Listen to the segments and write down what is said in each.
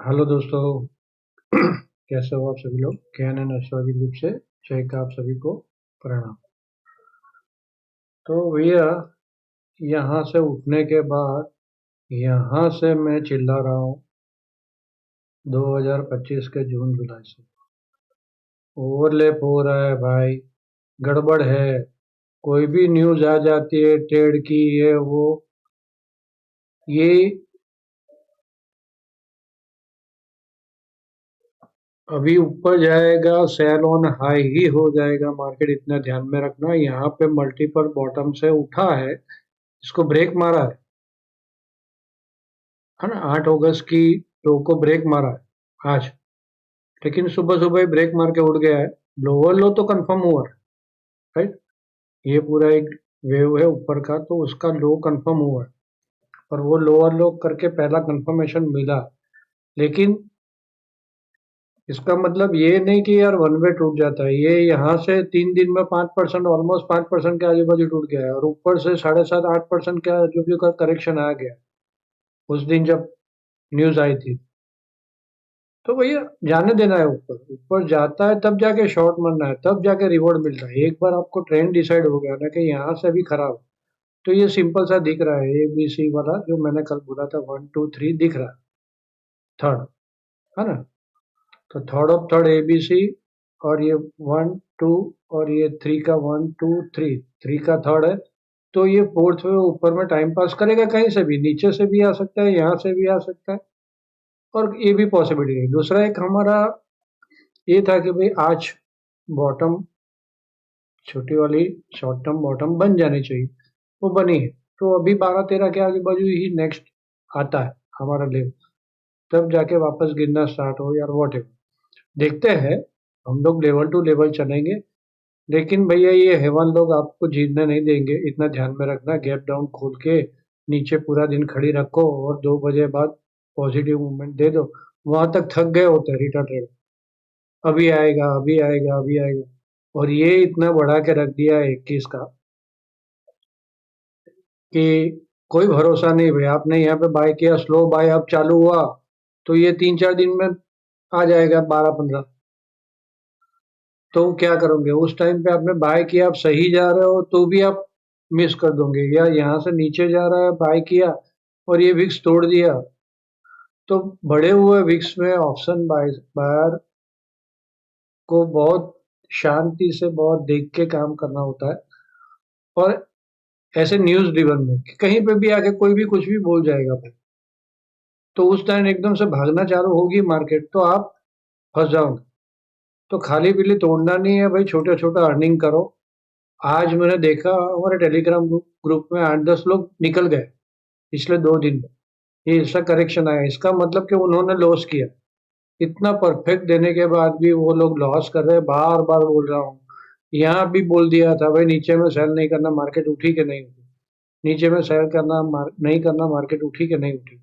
Hello दोस्तों। कैसे हो आप सभी लोग? कैन एंड एस्ट्रोलॉजी ग्रुप से जय का आप सभी को प्रणाम। तो भैया, यहाँ से उठने के बाद यहाँ से मैं चिल्ला रहा हूँ 2025 के जून जुलाई से ओवरलैप हो रहा है भाई। गड़बड़ है। कोई भी न्यूज आ जाती है ट्रेड की, ये वो, ये अभी ऊपर जाएगा, सेल ऑन हाई ही हो जाएगा मार्केट, इतना ध्यान में रखना। यहाँ पे मल्टीपल बॉटम से उठा है, इसको ब्रेक मारा है ना। 8 अगस्त की लो को ब्रेक मारा है आज, लेकिन सुबह सुबह ही ब्रेक मार के उड़ गया है। लोअर लो तो कंफर्म हुआ है, राइट। ये पूरा एक वेव है ऊपर का, तो उसका लो कंफर्म हुआ है, और वो लोअर लो करके पहला कंफर्मेशन मिला। लेकिन इसका मतलब ये नहीं कि यार वन वे टूट जाता है। ये यहाँ से 3 दिन में 5%, ऑलमोस्ट 5% के आजू बाजू टूट गया है, और ऊपर से 7.5-8% के आजू बाजू का करेक्शन आ गया उस दिन जब न्यूज आई थी। तो भैया जाने देना है, ऊपर ऊपर जाता है तब जाके शॉर्ट मारना है, तब जाके रिवॉर्ड मिलता है। एक बार आपको ट्रेंड डिसाइड हो गया ना कि यहाँ से भी खराब है, तो ये सिंपल सा दिख रहा है, ए बी सी वाला जो मैंने कल बोला था, 1 2 3 दिख रहा है। थर्ड, है ना। तो third of third A B C, और ये 1 2, और ये 3 का 1 2 3, 3 का थर्ड है। तो ये फोर्थ में ऊपर में टाइम पास करेगा, कहीं से भी, नीचे से भी आ सकता है, यहाँ से भी आ सकता है, और ये भी पॉसिबिलिटी है। दूसरा एक हमारा ये था कि भाई आज बॉटम, छोटी वाली शॉर्ट टर्म बॉटम बन जानी चाहिए, वो बनी है। तो अभी 12-13 के आगे बाजू ही नेक्स्ट आता है हमारा लेवल, तब जाके वापस गिरना स्टार्ट हो यार, वॉट एवर देखते हैं। हम लोग लेवल टू लेवल चलेंगे, लेकिन भैया ये हेवन लोग आपको जीतने नहीं देंगे, इतना ध्यान में रखना। गैप डाउन खोल के नीचे पूरा दिन खड़ी रखो, और 2 बजे बाद पॉजिटिव मूवमेंट दे दो। वहां तक थक गए होते हैं रिटर्न ट्रेड, अभी आएगा, अभी आएगा, अभी आएगा, और ये इतना बढ़ा के रख दिया है 21 का कि कोई भरोसा नहीं भाई। आपने यहाँ पे बाय किया, स्लो बाय अब चालू हुआ, तो ये 3-4 दिन में आ जाएगा 12-15। तो क्या करोगे उस टाइम पे? आपने बाय किया, आप सही जा रहे हो तो भी आप मिस कर दोगे, या यहाँ से नीचे जा रहा है, बाय किया और ये विक्स तोड़ दिया। तो बढ़े हुए विक्स में ऑप्शन बायर को बहुत शांति से, बहुत देख के काम करना होता है। और ऐसे न्यूज ड्रिवन में कि कहीं पे भी आके कोई भी कुछ भी बोल जाएगा भाई, तो उस टाइम एकदम से भागना चालू होगी मार्केट, तो आप फंस जाओगे। तो खाली पीली तोड़ना नहीं है भाई, छोटा छोटा अर्निंग करो। आज मैंने देखा हमारे टेलीग्राम ग्रुप में 8-10 लोग निकल गए पिछले 2 दिन में। ये इसका करेक्शन आया, इसका मतलब कि उन्होंने लॉस किया। इतना परफेक्ट देने के बाद भी वो लोग लॉस कर रहे हैं। बार बार बोल रहा हूँ, यहाँ भी बोल दिया था भाई, नीचे में सेल नहीं करना, मार्केट उठी कि नहीं उठी। नीचे में सेल करना, नहीं करना, मार्केट उठी कि नहीं उठी।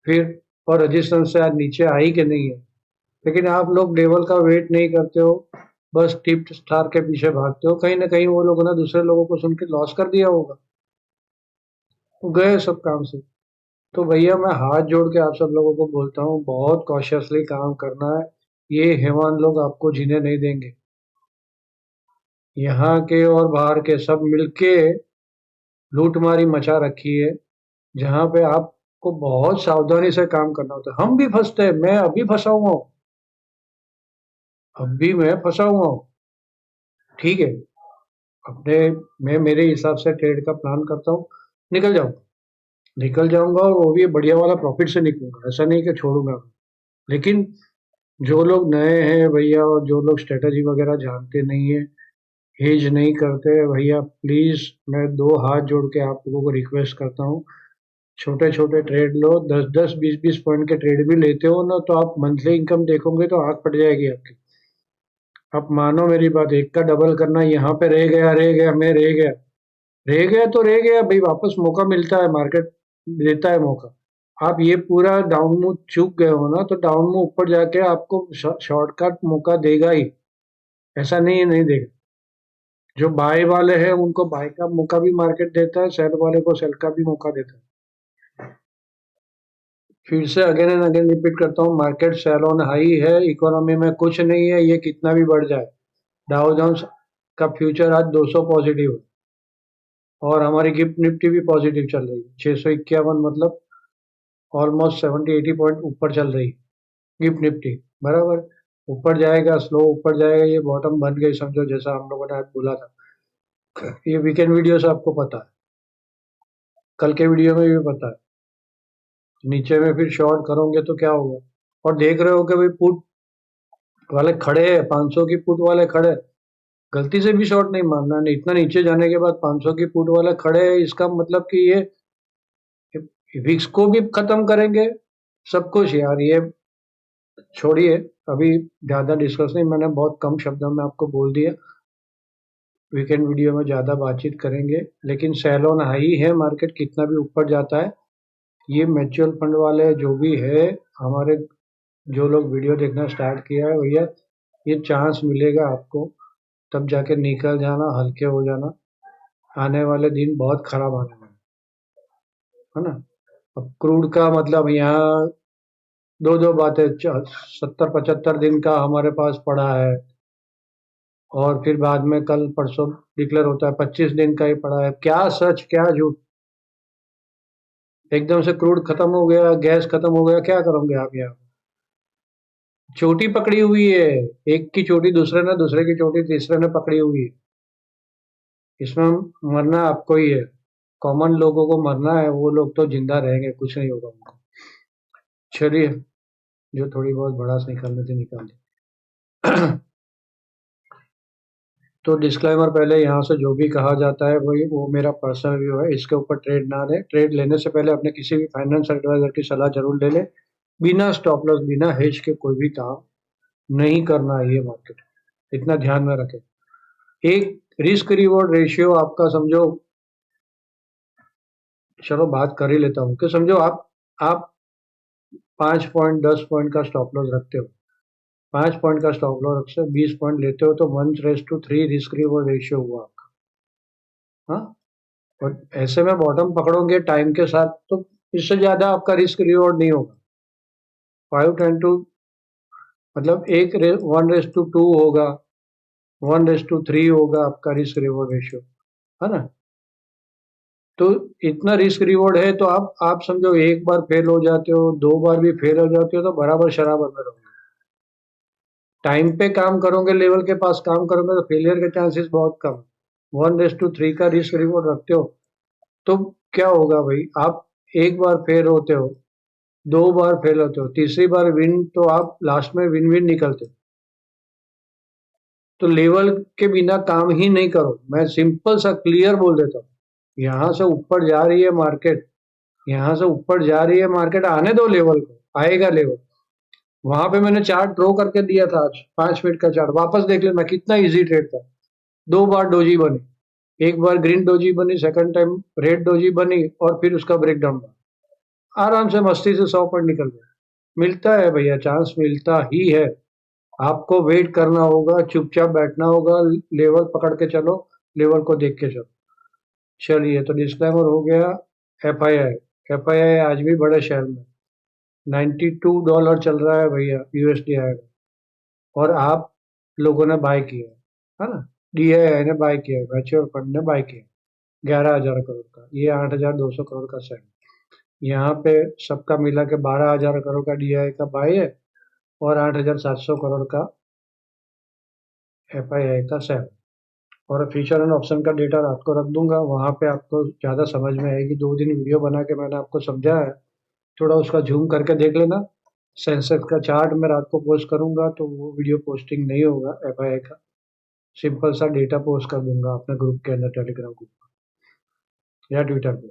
फिर और रेजिस्टेंस से आज नीचे आई कि नहीं है। लेकिन आप लोग लेवल का वेट नहीं करते हो, बस टिप स्टार के पीछे भागते हो। कहीं ना कहीं वो लोगों ने दूसरे लोगों को सुन के लॉस कर दिया होगा, वो गए सब काम से। तो भैया मैं हाथ जोड़ के आप सब लोगों को बोलता हूँ, बहुत कॉशियसली काम करना है। ये हैवान लोग आपको जीने नहीं देंगे। यहाँ के और बाहर के सब मिलके लूटमारी मचा रखी है, जहाँ पे आपको बहुत सावधानी से काम करना होता है। हम भी फंसते हैं, मैं अभी फंसा हुआ हूँ, अब भी मैं फंसा हुआ हूँ। ठीक है, अपने, मैं मेरे हिसाब से ट्रेड का प्लान करता हूँ, निकल जाऊंगा, निकल जाऊंगा, और वो भी बढ़िया वाला प्रॉफिट से निकलूंगा, ऐसा नहीं कि छोड़ूंगा। लेकिन जो लोग नए हैं भैया, और जो लोग स्ट्रेटजी वगैरह जानते नहीं है, हेज नहीं करते भैया, प्लीज मैं 2 हाथ जोड़ के आप लोगों को रिक्वेस्ट करता हूँ, छोटे छोटे ट्रेड लो। 10-10 20-20 पॉइंट के ट्रेड भी लेते हो ना, तो आप मंथली इनकम देखोगे तो आंख फट जाएगी आपकी। आप मानो मेरी बात, एक का डबल करना, यहाँ पे रह गया, रह गया, मैं रह गया, रह गया तो रह गया भाई, वापस मौका मिलता है, मार्केट देता है मौका। आप ये पूरा डाउन मूव चूक गए हो ना, तो डाउन मूव ऊपर जाके आपको शॉर्टकट मौका देगा ही, ऐसा नहीं है नहीं देगा। जो बाय वाले हैं उनको बाय का मौका भी मार्केट देता है, सेल वाले को सेल का भी मौका देता है। फिर से अगेन एंड अगेन रिपीट करता हूँ, मार्केट सेल ऑन हाई है, इकोनॉमी में कुछ नहीं है, ये कितना भी बढ़ जाए। डाउ जोन्स का फ्यूचर आज 200 पॉजिटिव है और हमारी गिफ्ट निफ्टी भी पॉजिटिव चल रही है, 651, मतलब ऑलमोस्ट 70-80 पॉइंट ऊपर चल रही है गिफ्ट निफ्टी। बराबर, ऊपर जाएगा, स्लो ऊपर जाएगा, ये बॉटम बन गई समझो, जैसा हम लोगों ने आज बोला था। ये वीकेंड वीडियो से आपको पता है, कल के वीडियो में भी पता है। नीचे में फिर शॉर्ट करोगे तो क्या होगा, और देख रहे हो कि भाई पुट वाले खड़े हैं, 500 की पुट वाले खड़े हैं। गलती से भी शॉर्ट नहीं मारना, नहीं इतना नीचे जाने के बाद 500 की पुट वाले खड़े हैं, इसका मतलब कि ये विक्स को भी खत्म करेंगे, सब कुछ यार। ये छोड़िए, अभी ज्यादा डिस्कस नहीं, मैंने बहुत कम शब्दों में आपको बोल दिया। वीकेंड वीडियो में ज्यादा बातचीत करेंगे, लेकिन सेल ऑन हाई है, मार्केट कितना भी ऊपर जाता है। ये म्यूचुअल फंड वाले जो भी है, हमारे जो लोग वीडियो देखना स्टार्ट किया है भैया, ये चांस मिलेगा आपको, तब जाके निकल जाना, हल्के हो जाना। आने वाले दिन बहुत खराब आने वाले है ना। अब क्रूड का मतलब यहाँ दो दो बातें, 70-75 दिन का हमारे पास पड़ा है, और फिर बाद में कल परसों डिक्लेयर होता है 25 दिन का ही पड़ा है। क्या सच क्या झूठ, एकदम से क्रूड खत्म हो गया, गैस खत्म हो गया, क्या करोगे आप यहाँ। चोटी पकड़ी हुई है, एक की चोटी दूसरे ने, दूसरे की चोटी तीसरे ने पकड़ी हुई है। इसमें मरना आपको ही है, कॉमन लोगों को मरना है, वो लोग तो जिंदा रहेंगे, कुछ नहीं होगा उनको। चलिए, जो थोड़ी बहुत भड़ास निकालनी थी निकाल दी। तो डिस्क्लेमर, पहले यहाँ से जो भी कहा जाता है वही वो मेरा पर्सनल व्यू है, इसके ऊपर ट्रेड ना लें। ट्रेड लेने से पहले अपने किसी भी फाइनेंस एडवाइजर की सलाह जरूर ले लें। बिना स्टॉप लॉस, बिना हेज के कोई भी काम नहीं करना है ये मार्केट, इतना ध्यान में रखें। एक रिस्क रिवॉर्ड रेशियो आपका समझो, चलो बात कर ही लेता हूँ कि समझो आप 5 पॉइंट 10 पॉइंट का स्टॉप लॉस रखते हो, 5 पॉइंट का स्टॉप लॉस रखते हो, 20 पॉइंट लेते हो, तो 1:3 रिस्क रिवॉर्ड रेशियो हुआ आपका। हाँ, और ऐसे में बॉटम पकड़ोगे टाइम के साथ, तो इससे ज्यादा आपका रिस्क रिवॉर्ड नहीं होगा। 5:10 मतलब 1:2 होगा, 1:3 होगा आपका रिस्क रिवॉर्ड रेशियो, है ना। तो इतना रिस्क रिवॉर्ड है, तो आप समझो, एक बार फेल हो जाते हो, 2 बार भी फेल हो जाते हो, तो बराबर शराबर में रहोगे। टाइम पे काम करोगे, लेवल के पास काम करोगे, तो फेलियर के चांसेस बहुत कम। 1:3 का रिस्क रिवॉर्ड रखते हो, तो क्या होगा भाई, आप एक बार फेल होते हो, 2 बार फेल होते हो, तीसरी बार विन, तो आप लास्ट में विन विन निकलते हो। तो लेवल के बिना काम ही नहीं करो, मैं सिंपल सा क्लियर बोल देता हूँ। यहाँ से ऊपर जा रही है मार्केट, यहाँ से ऊपर जा रही है मार्केट, आने दो लेवल को, आएगा लेवल। वहां पे मैंने चार्ट ड्रॉ करके दिया था आज, 5 मिनट का चार्ट, वापस देख लेना कितना इजी ट्रेड था। 2 बार डोजी बनी, एक बार ग्रीन डोजी बनी, सेकंड टाइम रेड डोजी बनी, और फिर उसका ब्रेकडाउन बना। आराम से मस्ती से 100 पॉइंट निकल गया। मिलता है भैया, चांस मिलता ही है। आपको वेट करना होगा, चुपचाप बैठना होगा, लेवल पकड़ के चलो, लेवल को देख के चलो। चलिए, तो डिस्क्लेमर हो गया। एफआईआई, एफआईआई आज भी बड़े शहर में $92 चल रहा है भैया, यूएसडी आएगा, और आप लोगों ने बाय किया है ना। डीआईआई ने बाय किया, म्यूचुअल फंड ने बाय किया, 11,000 करोड़ का, ये 8,200 करोड़ का सेल। यहाँ पे सबका मिला के 12,000 करोड़ का डीआईआई का बाय है, और 8,700 करोड़ का एफआईआई का सेल। और फ्यूचर एंड ऑप्शन का डेटा रात को रख दूंगा, वहां पे आपको ज्यादा समझ में आएगी। 2 दिन वीडियो बना के मैंने आपको समझाया है, थोड़ा उसका जूम करके देख लेना। सेंसेक्स का चार्ट मैं रात को पोस्ट करूंगा, तो वो वीडियो पोस्टिंग नहीं होगा एफआईआई का, सिंपल सा डेटा पोस्ट कर दूंगा अपने ग्रुप के अंदर, टेलीग्राम ग्रुप या ट्विटर पे।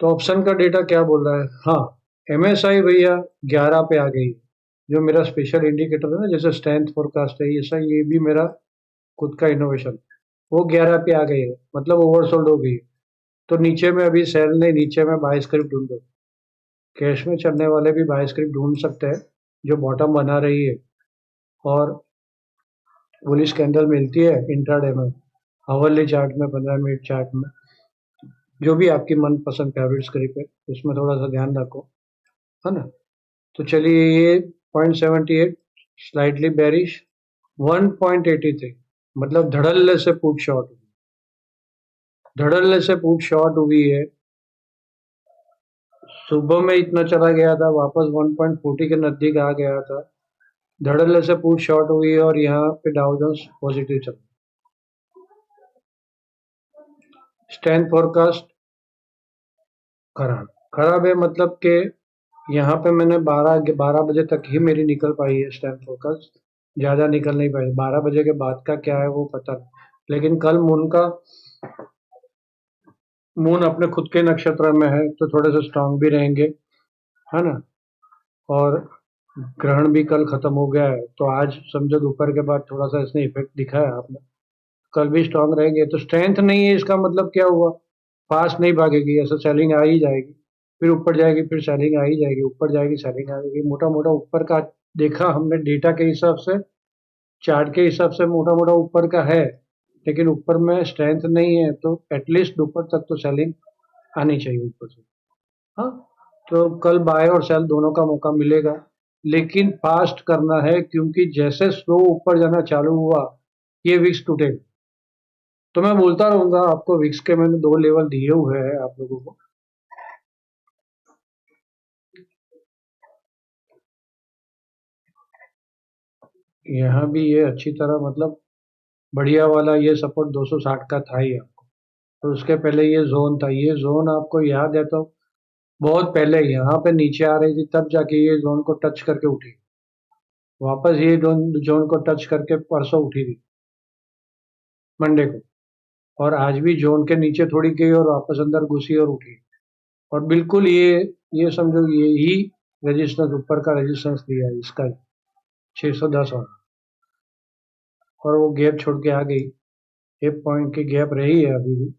तो ऑप्शन का डेटा क्या बोल रहा है, हाँ, एमएसआई भैया 11 पे आ गई, जो मेरा स्पेशल इंडिकेटर है ना, जैसे स्ट्रेंथ फोरकास्ट है, ऐसा ये भी मेरा खुद का इनोवेशन, वो 11 पे आ गई है, मतलब ओवरसोल्ड हो गई है। तो नीचे में अभी सेल नहीं, नीचे में बाय स्क्रिप्ट ढूंढो। कैश में चलने वाले भी बाय स्क्रिप्ट ढूंढ सकते हैं, जो बॉटम बना रही है, और बुलिश कैंडल मिलती है इंट्राडे में, हावरली चार्ट में, 15 मिनट चार्ट में, जो भी आपकी मनपसंद फेवरेट स्क्रिप्ट है, उसमें थोड़ा सा ध्यान रखो। है ना। तो चलिए ये 0.78 स्लाइटली बेरिश, 1.83 मतलब धड़ल्ले से पुट शॉर्ट, धड़ल्ले से पुट शॉर्ट हुई है। सुबह में इतना चला गया था, वापस 1.40 के नजदीक आ गया था, धड़ल्ले से पुट शॉर्ट हुई है और यहाँ पे डाउ जोन्स पॉजिटिव चल। स्ट्रेंथ फोरकास्ट खराब, खराब है मतलब कि यहाँ पे मैंने 12 बजे तक ही मेरी निकल पाई है स्ट्रेंथ फोरकास्ट, ज्यादा निकल नहीं पाई। 12 बजे के बाद का क्या है वो पता नहीं, लेकिन कल मून अपने खुद के नक्षत्र में है तो थोड़े से स्ट्रांग भी रहेंगे, है ना। और ग्रहण भी कल खत्म हो गया है, तो आज समझो दोपहर के बाद थोड़ा सा इसने इफेक्ट दिखाया आपने। कल भी स्ट्रांग रहेंगे, तो स्ट्रेंथ नहीं है इसका मतलब क्या हुआ, फास्ट नहीं भागेगी, ऐसा सेलिंग आ ही जाएगी, फिर ऊपर जाएगी, फिर सेलिंग आ ही जाएगी, ऊपर जाएगी सेलिंग आ जाएगी। मोटा मोटा ऊपर का देखा हमने डेटा के हिसाब से, चार्ट के हिसाब से मोटा मोटा ऊपर का है, लेकिन ऊपर में स्ट्रेंथ नहीं है, तो एटलीस्ट दोपहर तक तो सेलिंग आनी चाहिए ऊपर से। हाँ, तो कल बाय और सेल दोनों का मौका मिलेगा, लेकिन फास्ट करना है क्योंकि जैसे स्लो ऊपर जाना चालू हुआ ये विक्स टूटेगा। तो मैं बोलता रहूंगा आपको, विक्स के मैंने 2 लेवल दिए हुए हैं आप लोगों को। यहाँ भी ये अच्छी तरह मतलब बढ़िया वाला ये सपोर्ट 260 का था ही आपको। तो उसके पहले ये जोन था, ये जोन आपको याद है तो बहुत पहले यहाँ पे नीचे आ रही थी, तब जाके ये जोन को टच करके उठी, वापस ये जोन जोन को टच करके परसों उठी थी मंडे को, और आज भी जोन के नीचे थोड़ी गई और वापस अंदर घुसी और उठी। और बिल्कुल ये समझो ये ही रेजिस्टेंस, ऊपर का रेजिस्टेंस दिया है इसका ही 610 और वो गैप छोड़ के आ गई। 1 पॉइंट की गैप रही है अभी भी,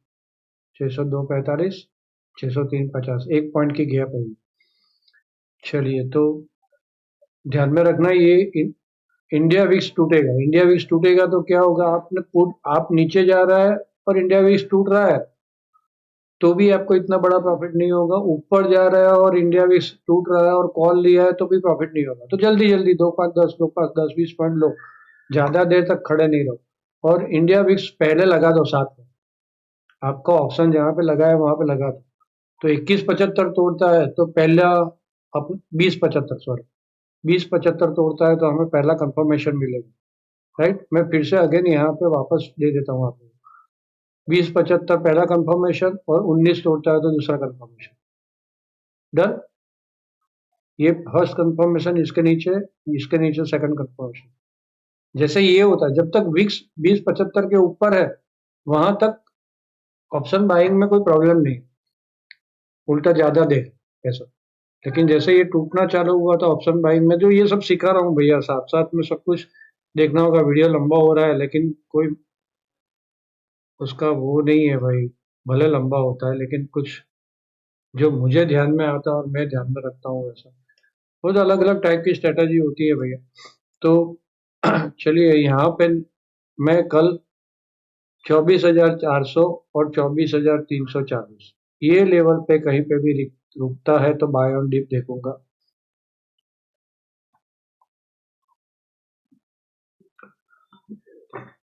602.45, 603.50, 1 पॉइंट की गैप है। चलिए, तो ध्यान में रखना ये इंडिया विक्स टूटेगा, इंडिया विक्स टूटेगा तो क्या होगा, आपने पुट आप नीचे जा रहा है और इंडिया विक्स टूट रहा है तो भी आपको इतना बड़ा प्रॉफिट नहीं होगा, ऊपर जा रहा है और इंडिया विक्स टूट रहा है और कॉल लिया है तो भी प्रॉफिट नहीं होगा। तो जल्दी जल्दी 2 5 10, 2 5 10, 20 पॉइंट लो, ज्यादा देर तक खड़े नहीं रहो और इंडिया विक्स पहले लगा दो साथ में, आपका ऑप्शन जहाँ पे लगा है वहां पे लगा दो। तो 2175 तोड़ता है तो पहला, अप 2075 सॉरी, 2075 तोड़ता है तो हमें पहला कंफर्मेशन मिलेगा, राइट। मैं फिर से अगेन यहाँ पे वापस दे देता हूँ आपको, 2075 पहला कंफर्मेशन और 19 तोड़ता है तो दूसरा कंफर्मेशन। डन। ये फर्स्ट कंफर्मेशन इसके नीचे सेकंड कंफर्मेशन। जैसे ये होता है, जब तक विक्स 2075 के ऊपर है वहां तक ऑप्शन बाइंग में कोई प्रॉब्लम नहीं, उल्टा ज्यादा दे ऐसा। लेकिन जैसे ये टूटना चालू हुआ था ऑप्शन बाइंग में, जो ये सब सिखा रहा हूँ भैया, साथ साथ में सब कुछ देखना होगा। वीडियो लंबा हो रहा है लेकिन कोई उसका वो नहीं है भाई, भले लंबा होता है लेकिन कुछ जो मुझे ध्यान में आता है और मैं ध्यान में रखता हूँ वैसा, बहुत अलग अलग टाइप की स्ट्रेटजी होती है भैया। तो चलिए यहाँ पे मैं कल 24,400 और 24,340 ये लेवल पे कहीं पे भी रुकता है तो बाय ऑन डिप देखूंगा।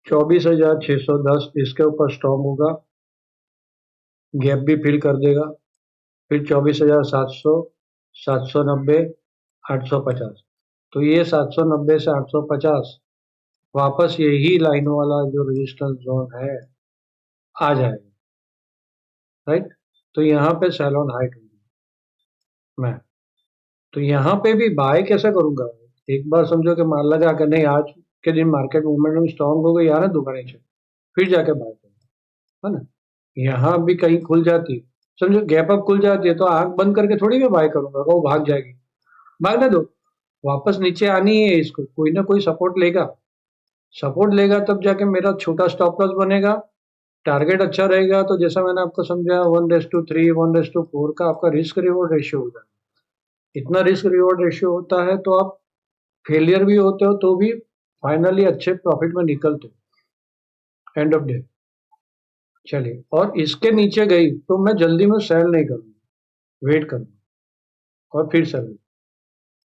24,610 इसके ऊपर स्ट्रॉन्ग होगा, गैप भी फिल कर देगा, फिर 24,700, 790, 850। तो ये 790 से 850 वापस यही लाइन वाला जो रेजिस्टेंस जोन है आ जाएगा, राइट। तो यहाँ पे सेल ऑन हाइट होगी मैं, तो यहाँ पे भी बाय कैसे करूंगा, एक बार समझो कि मान लगा कि नहीं आज के दिन मार्केट मूवमेंट में स्ट्रांग हो गई यार दोबारा नीचे, फिर जाके बाय करूंगा, है ना। यहाँ भी कहीं खुल जाती है, समझो गैप अप खुल जाती है तो आंख बंद करके थोड़ी मैं बाय करूंगा, वो भाग जाएगी, भागने दो, वापस नीचे आनी है, इसको कोई ना कोई सपोर्ट लेगा, सपोर्ट लेगा तब जाके मेरा छोटा स्टॉप लॉस बनेगा, टारगेट अच्छा रहेगा। तो जैसा मैंने आपको समझाया 1:3, 1:4 का आपका रिस्क रिवॉर्ड रेशियो होगा। इतना रिस्क रिवॉर्ड रेशियो होता है तो आप फेलियर भी होते हो तो भी फाइनली अच्छे प्रॉफिट में निकलते हो एंड ऑफ डे। चलिए, और इसके नीचे गई तो मैं जल्दी में सेल नहीं करूंगा, वेट करूंगा, और फिर सेल,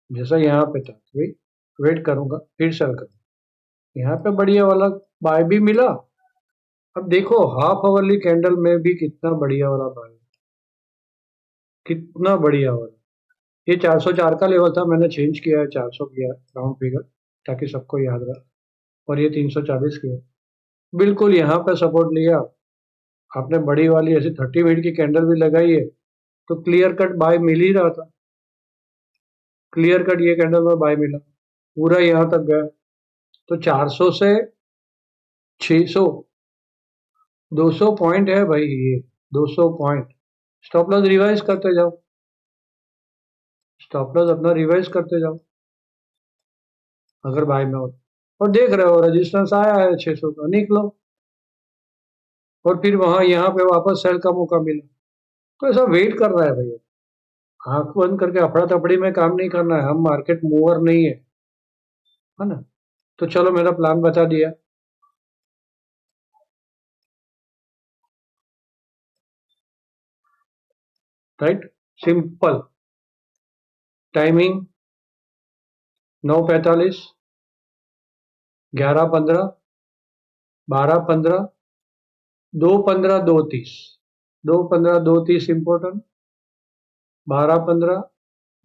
जैसा यहाँ पे था वही वेट करूंगा फिर सेल करूंगा। यहाँ पे बढ़िया वाला बाय भी मिला। अब देखो हाफ आवरली कैंडल में भी कितना बढ़िया वाला बाय, कितना बढ़िया वाला। ये 404 का लेवल था, मैंने चेंज किया है 400 किया राउंड फिगर ताकि सबको याद रहे। और ये 340 किया, बिल्कुल यहाँ पे सपोर्ट लिया। आपने बड़ी वाली ऐसी 30 मिनट की कैंडल भी लगाई है तो क्लियर कट बाय मिल ही रहा था। क्लियर कट ये कैंडल में बाय मिला, पूरा यहाँ तक गया। तो 400 से 600, 200 पॉइंट है भाई ये, 200 पॉइंट। स्टॉप लॉस रिवाइज करते जाओ, स्टॉप लॉस अपना रिवाइज करते जाओ अगर बाय में हो। और देख रहे हो रेजिस्टेंस आया है 600 का, निकलो। और फिर वहां यहाँ पे वापस सेल का मौका मिला, तो ऐसा वेट कर रहा है भैया। आंख बंद करके अफड़ा तफड़ी में काम नहीं करना है, हम मार्केट मूवर नहीं है ना। तो चलो मेरा प्लान बता दिया। Right, simple timing 9:45, 11:15, 12:15, 2:15, 2:30, 2:15, 2:30 important, 12:15,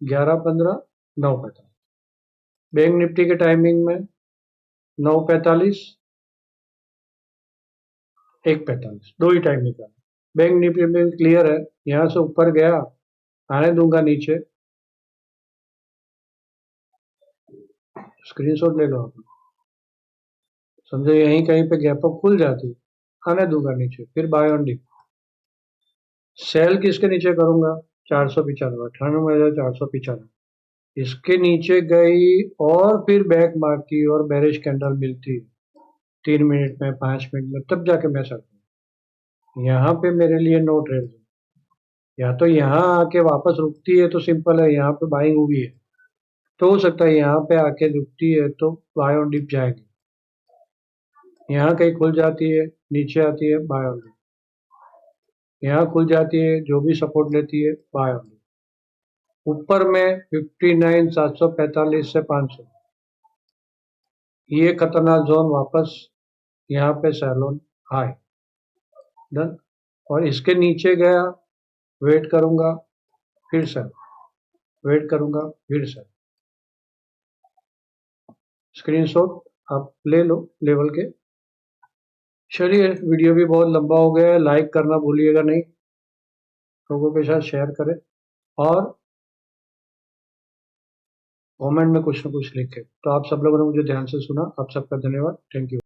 11:15, 9:45। Bank Nifty के टाइमिंग में 9:45, 1:45, दो ही टाइम निकाला। बैंक निफ्टी में क्लियर है, यहां से ऊपर गया, आने दूंगा नीचे। स्क्रीनशॉट ले लो आप, समझो यहीं कहीं पे गैप अप खुल जाती, आने दूंगा नीचे, फिर बाय ऑन डिप। सेल किसके नीचे करूंगा? 495, 98,495। इसके नीचे गई और फिर बैक मारती और बेरिश कैंडल मिलती 3 मिनट में, 5 मिनट में, तब जाके मैं सकता हूँ। यहाँ पे मेरे लिए नो ट्रेड। या तो यहाँ आके वापस रुकती है तो सिंपल है, यहाँ पे बाइंग हुई है, तो हो सकता है यहाँ पे आके रुकती है तो बाय ऑन डिप जाएगी। यहाँ कहीं खुल जाती है, नीचे आती है, बाय ऑन डिप। यहाँ खुल जाती है, जो भी सपोर्ट लेती है, बाय ऑन डिप। ऊपर में 59,745 से 500, ये खतरनाक जोन वापस यहाँ पे सैलोन हाई डन। और इसके नीचे गया, वेट करूंगा फिर से, वेट करूंगा फिर से। स्क्रीनशॉट आप ले लो लेवल के। चलिए वीडियो भी बहुत लंबा हो गया है, लाइक करना भूलिएगा नहीं, लोगों के साथ शेयर करें और कमेंट में कुछ ना कुछ लिखें। तो आप सब लोगों ने मुझे ध्यान से सुना, आप सबका धन्यवाद, थैंक यू।